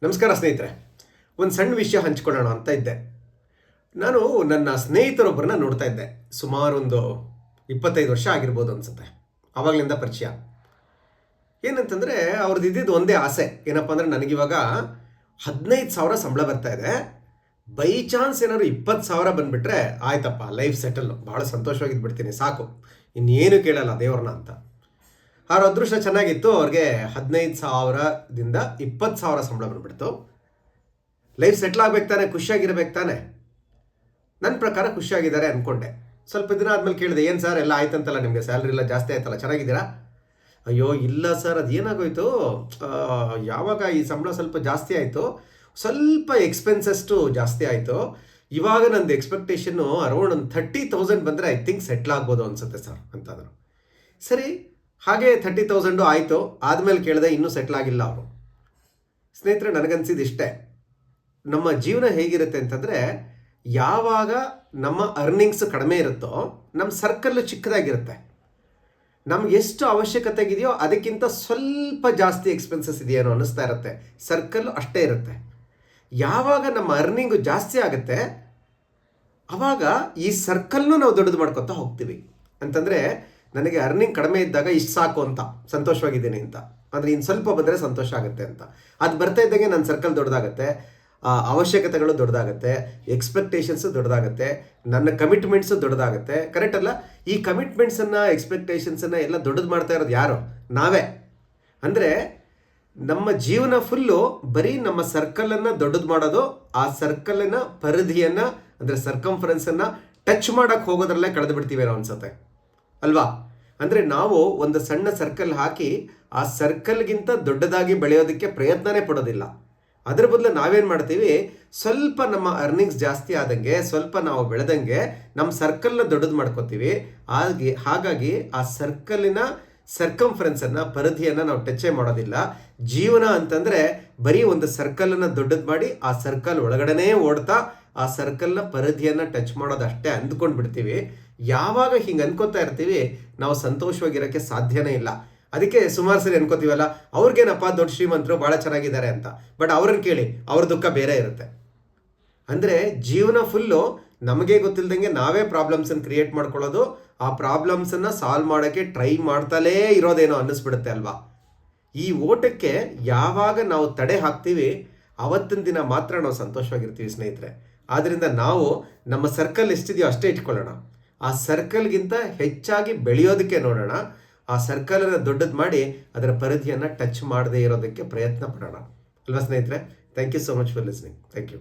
ನಮಸ್ಕಾರ ಸ್ನೇಹಿತರೆ. ಒಂದು ಸಣ್ಣ ವಿಷಯ ಹಂಚ್ಕೊಳ್ಳೋಣ ಅಂತ ಇದ್ದೆ. ನಾನು ನನ್ನ ಸ್ನೇಹಿತರೊಬ್ಬರನ್ನ ನೋಡ್ತಾ ಇದ್ದೆ. ಸುಮಾರು ಒಂದು 25 ವರ್ಷ ಆಗಿರ್ಬೋದು ಅನ್ಸುತ್ತೆ. ಆವಾಗಲಿಂದ ಪರಿಚಯ. ಏನಂತಂದರೆ ಅವ್ರದ್ದು ಇದ್ದಿದ್ದು ಒಂದೇ ಆಸೆ. ಏನಪ್ಪ ಅಂದರೆ ನನಗಿವಾಗ 15,000 ಸಂಬಳ ಬರ್ತಾ ಇದೆ. ಬೈ ಚಾನ್ಸ್ ಏನಾದ್ರು 20,000 ಬಂದುಬಿಟ್ರೆ ಆಯ್ತಪ್ಪ, ಲೈಫ್ ಸೆಟಲ್ಲು, ಭಾಳ ಸಂತೋಷವಾಗಿದ್ಬಿಡ್ತೀನಿ, ಸಾಕು, ಇನ್ನೇನು ಕೇಳಲ್ಲ ದೇವ್ರನ್ನ ಅಂತ. ಅವ್ರ ಅದೃಷ್ಟ ಚೆನ್ನಾಗಿತ್ತು. ಅವ್ರಿಗೆ 15,000ದಿಂದ 20,000 ಸಂಬಳ ಬಂದ್ಬಿಡ್ತು. ಲೈಫ್ ಸೆಟ್ಲ್ ಆಗ್ಬೇಕು ತಾನೆ, ಖುಷಿಯಾಗಿರ್ಬೇಕು ತಾನೆ. ನನ್ನ ಪ್ರಕಾರ ಖುಷಿಯಾಗಿದ್ದಾರೆ ಅಂದ್ಕೊಂಡೆ. ಸ್ವಲ್ಪ ದಿನ ಆದಮೇಲೆ ಕೇಳಿದೆ, ಏನು ಸರ್ ಎಲ್ಲ ಆಯ್ತಂತಲ್ಲ, ನಿಮಗೆ ಸ್ಯಾಲ್ರಿ ಎಲ್ಲ ಜಾಸ್ತಿ ಆಯ್ತಲ್ಲ, ಚೆನ್ನಾಗಿದ್ದೀರಾ? ಅಯ್ಯೋ ಇಲ್ಲ ಸರ್, ಅದು ಏನಾಗೋಯ್ತು, ಯಾವಾಗ ಈ ಸಂಬಳ ಸ್ವಲ್ಪ ಜಾಸ್ತಿ ಆಯಿತು, ಸ್ವಲ್ಪ ಎಕ್ಸ್ಪೆನ್ಸಸ್ಟು ಜಾಸ್ತಿ ಆಯಿತು. ಇವಾಗ ನಂದು ಎಕ್ಸ್ಪೆಕ್ಟೇಷನ್ನು ಅರೌಂಡ್ ಒಂದು 30,000 ಬಂದರೆ ಐ ಥಿಂಕ್ ಸೆಟ್ಲ್ ಆಗ್ಬೋದು ಅನಿಸುತ್ತೆ ಸರ್ ಅಂತಂದರು. ಸರಿ, ಹಾಗೆ 30,000 ಆಯಿತು. ಆದಮೇಲೆ ಕೇಳಿದೆ, ಇನ್ನೂ ಸೆಟ್ಲ್ ಆಗಿಲ್ಲ ಅವರು. ಸ್ನೇಹಿತರೆ, ನನಗನ್ಸಿದ್ದು ಇಷ್ಟೇ, ನಮ್ಮ ಜೀವನ ಹೇಗಿರುತ್ತೆ ಅಂತಂದರೆ, ಯಾವಾಗ ನಮ್ಮ ಅರ್ನಿಂಗ್ಸ್ ಕಡಿಮೆ ಇರುತ್ತೋ ನಮ್ಮ ಸರ್ಕಲ್ಲು ಚಿಕ್ಕದಾಗಿರುತ್ತೆ. ನಮ್ಗೆ ಎಷ್ಟು ಅವಶ್ಯಕತೆಗಿದೆಯೋ ಅದಕ್ಕಿಂತ ಸ್ವಲ್ಪ ಜಾಸ್ತಿ ಎಕ್ಸ್ಪೆನ್ಸಸ್ ಇದೆಯೇನೋ ಅನ್ನಿಸ್ತಾ ಇರುತ್ತೆ. ಸರ್ಕಲ್ಲು ಅಷ್ಟೇ ಇರುತ್ತೆ. ಯಾವಾಗ ನಮ್ಮ ಅರ್ನಿಂಗು ಜಾಸ್ತಿ ಆಗುತ್ತೆ ಆವಾಗ ಈ ಸರ್ಕಲ್ನು ನಾವು ದೊಡ್ಡದು ಮಾಡ್ಕೊತಾ ಹೋಗ್ತೀವಿ. ಅಂತಂದರೆ ನನಗೆ ಅರ್ನಿಂಗ್ ಕಡಿಮೆ ಇದ್ದಾಗ ಇಷ್ಟು ಸಾಕು ಅಂತ, ಸಂತೋಷವಾಗಿದ್ದೀನಿ ಅಂತ, ಅಂದರೆ ಇನ್ನು ಸ್ವಲ್ಪ ಬಂದರೆ ಸಂತೋಷ ಆಗುತ್ತೆ ಅಂತ. ಅದು ಬರ್ತಾ ಇದ್ದಂಗೆ ನನ್ನ ಸರ್ಕಲ್ ದೊಡ್ಡದಾಗುತ್ತೆ, ಅವಶ್ಯಕತೆಗಳು ದೊಡ್ಡದಾಗುತ್ತೆ, ಎಕ್ಸ್ಪೆಕ್ಟೇಷನ್ಸು ದೊಡ್ಡದಾಗುತ್ತೆ, ನನ್ನ ಕಮಿಟ್ಮೆಂಟ್ಸು ದೊಡ್ಡದಾಗುತ್ತೆ. ಕರೆಕ್ಟ್ ಅಲ್ಲ? ಈ ಕಮಿಟ್ಮೆಂಟ್ಸನ್ನು, ಎಕ್ಸ್ಪೆಕ್ಟೇಷನ್ಸನ್ನು ಎಲ್ಲ ದೊಡ್ಡದು ಮಾಡ್ತಾ ಇರೋದು ಯಾರು? ನಾವೇ. ಅಂದರೆ ನಮ್ಮ ಜೀವನ ಫುಲ್ಲು ಬರೀ ನಮ್ಮ ಸರ್ಕಲನ್ನು ದೊಡ್ಡದು ಮಾಡೋದು, ಆ ಸರ್ಕಲಿನ ಪರಿಧಿಯನ್ನು ಅಂದರೆ ಸರ್ಕಂಫರೆನ್ಸನ್ನು ಟಚ್ ಮಾಡೋಕ್ಕೆ ಹೋಗೋದ್ರಲ್ಲೇ ಕಳೆದು ಬಿಡ್ತೀವಿ ನಾವು ಅನ್ಸುತ್ತೆ ಅಲ್ವಾ? ಅಂದರೆ ನಾವು ಒಂದು ಸಣ್ಣ ಸರ್ಕಲ್ ಹಾಕಿ ಆ ಸರ್ಕಲ್ಗಿಂತ ದೊಡ್ಡದಾಗಿ ಬೆಳೆಯೋದಕ್ಕೆ ಪ್ರಯತ್ನನೇ ಪಡೋದಿಲ್ಲ. ಅದರ ಬದಲು ನಾವೇನು ಮಾಡ್ತೀವಿ, ಸ್ವಲ್ಪ ನಮ್ಮ ಅರ್ನಿಂಗ್ಸ್ ಜಾಸ್ತಿ ಆದಂಗೆ, ಸ್ವಲ್ಪ ನಾವು ಬೆಳೆದಂಗೆ ನಮ್ಮ ಸರ್ಕಲ್ನ ದೊಡ್ಡದು ಮಾಡ್ಕೋತೀವಿ. ಹಾಗಾಗಿ ಆ ಸರ್ಕಲಿನ ಸರ್ಕಂಫರೆನ್ಸನ್ನು, ಪರಿಧಿಯನ್ನು ನಾವು ಟಚ್ಚೇ ಮಾಡೋದಿಲ್ಲ. ಜೀವನ ಅಂತಂದರೆ ಬರೀ ಒಂದು ಸರ್ಕಲನ್ನು ದೊಡ್ಡದು ಮಾಡಿ ಆ ಸರ್ಕಲ್ ಒಳಗಡೆನೇ ಓಡ್ತಾ ಆ ಸರ್ಕಲ್ನ ಪರಿಧಿಯನ್ನು ಟಚ್ ಮಾಡೋದು ಅಷ್ಟೇ ಅಂದ್ಕೊಂಡು ಬಿಡ್ತೀವಿ. ಯಾವಾಗ ಹಿಂಗೆ ಅನ್ಕೋತಾ ಇರ್ತೀವಿ ನಾವು ಸಂತೋಷವಾಗಿರೋಕ್ಕೆ ಸಾಧ್ಯನೇ ಇಲ್ಲ. ಅದಕ್ಕೆ ಸುಮಾರು ಸರಿ ಅನ್ಕೋತೀವಲ್ಲ, ಅವ್ರಿಗೇನಪ್ಪ ದೊಡ್ಡ ಶ್ರೀಮಂತರು, ಭಾಳ ಚೆನ್ನಾಗಿದ್ದಾರೆ ಅಂತ. ಬಟ್ ಅವ್ರನ್ನ ಕೇಳಿ, ಅವ್ರ ದುಃಖ ಬೇರೆ ಇರುತ್ತೆ. ಅಂದರೆ ಜೀವನ ಫುಲ್ಲು ನಮಗೆ ಗೊತ್ತಿಲ್ಲದಂಗೆ ನಾವೇ ಪ್ರಾಬ್ಲಮ್ಸನ್ನು ಕ್ರಿಯೇಟ್ ಮಾಡ್ಕೊಳ್ಳೋದು, ಆ ಪ್ರಾಬ್ಲಮ್ಸನ್ನು ಸಾಲ್ವ್ ಮಾಡೋಕ್ಕೆ ಟ್ರೈ ಮಾಡ್ತಲೇ ಇರೋದೇನೋ ಅನ್ನಿಸ್ಬಿಡುತ್ತೆ ಅಲ್ವಾ? ಈ ಓಟಕ್ಕೆ ಯಾವಾಗ ನಾವು ತಡೆ ಹಾಕ್ತೀವಿ ಅವತ್ತಿನ ದಿನ ಮಾತ್ರ ನಾವು ಸಂತೋಷವಾಗಿರ್ತೀವಿ ಸ್ನೇಹಿತರೆ. ಆದ್ದರಿಂದ ನಾವು ನಮ್ಮ ಸರ್ಕಲ್ ಎಷ್ಟಿದೆಯೋ ಅಷ್ಟೇ ಇಟ್ಕೊಳ್ಳೋಣ. ಆ ಸರ್ಕಲ್ಗಿಂತ ಹೆಚ್ಚಾಗಿ ಬೆಳೆಯೋದಕ್ಕೆ ನೋಡೋಣ. ಆ ಸರ್ಕಲನ್ನು ದೊಡ್ಡದು ಮಾಡಿ ಅದರ ಪರಿಧಿಯನ್ನು ಟಚ್ ಮಾಡದೇ ಇರೋದಕ್ಕೆ ಪ್ರಯತ್ನ ಪಡೋಣ ಅಲ್ವಾ ಸ್ನೇಹಿತರೆ? Thank you so much for listening. Thank you.